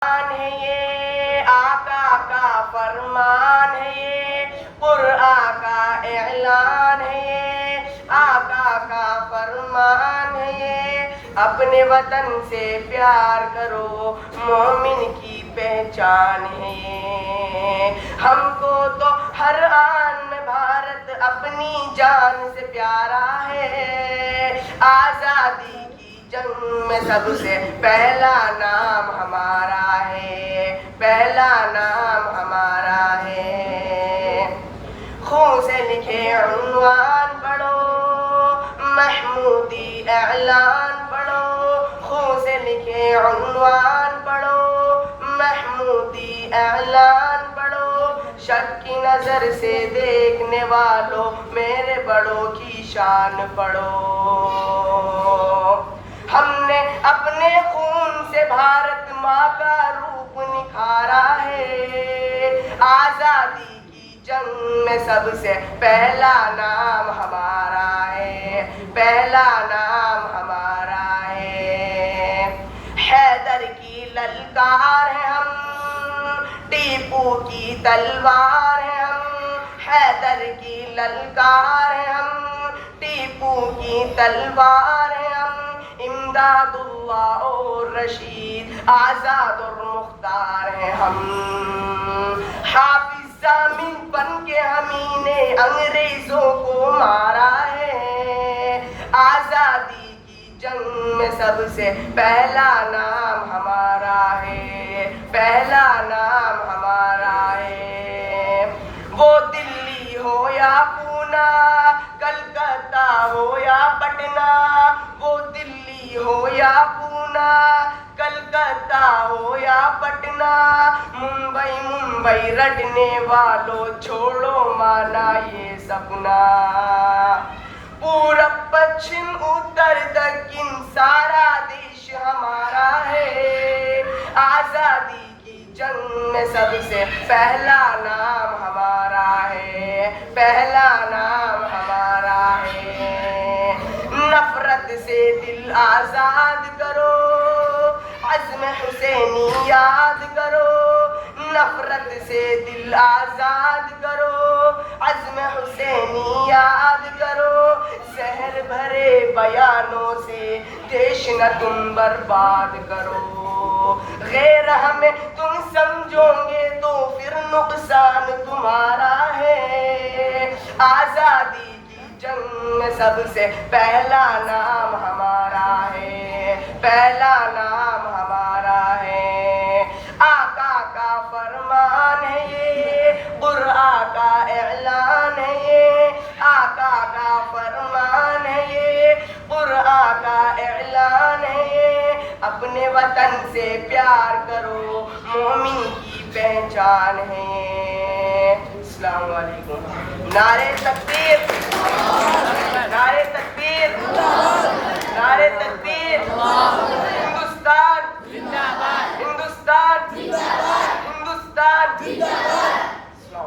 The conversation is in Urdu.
ہے یہ آقا کا فرمان ہے، یہ قرآن کا اعلان ہے، یہ آقا کا فرمان ہے، یہ اپنے وطن سے پیار کرو مومن کی پہچان ہے، یہ ہم کو تو ہر آن میں بھارت اپنی جان سے پیارا ہے، آزادی جنگ میں سب سے پہلا نام ہمارا ہے، پہلا نام ہمارا ہے۔ خون سے لکھے عنوان پڑھو، محمودی اعلان پڑھو، خون سے لکھے عنوان پڑھو، محمودی اعلان پڑھو، شک کی نظر سے دیکھنے والوں میرے بڑوں کی شان پڑھو۔ ہم نے اپنے خون سے بھارت ماں کا روپ نکھارا ہے، آزادی کی جنگ میں سب سے پہلا نام ہمارا ہے، پہلا نام ہمارا ہے۔ حیدر کی للکار ہے ہم، ٹیپو کی تلوار ہے ہم، حیدر کی للکار ہے ہم، ٹیپو کی تلوار ہے ہم، امداد اللہ اور رشید آزاد اور مختار ہیں ہم، حافظ ضامن بن کے ہمیں نے انگریزوں کو مارا ہے، آزادی کی جنگ میں سب سے پہلا نام ہمارا ہے، پہلا نام ہمارا ہے۔ وہ دلی ہو یا پونا، کلکتہ ہو یا پٹنہ، وہ دلی ہو یا پونا، کلکتہ ہو یا پٹنہ، ممبئی رٹنے والوں چھوڑو مانا یہ سپنا، پورب پچھم اتر دکن سارا دیش ہمارا ہے، آزادی کی جنگ میں سب سے پہلا نام ہمارا ہے، پہلا نام ہمارا ہے۔ نفرت سے دل آزاد کرو، عزم حسینی یاد کرو، نفرت سے دل آزاد کرو، عزم حسینی یاد کرو، زہر بھرے بیانوں سے دیش نہ تم برباد کرو، غیر ہمیں تم سمجھو گے تو پھر نقصان تمہارا ہے، آزادی جنگ میں سب سے پہلا نام ہمارا ہے، پہلا نام ہمارا ہے۔ آقا کا فرمان ہے یہ، قرآن کا اعلان ہے یہ، آقا کا فرمان ہے یہ، قرآن کا اعلان ہے یہ، اپنے وطن سے پیار کرو مومن کی پہچان ہے۔ السلام علیکم۔ نعرہ تکبیر، نعرہ تکبیر۔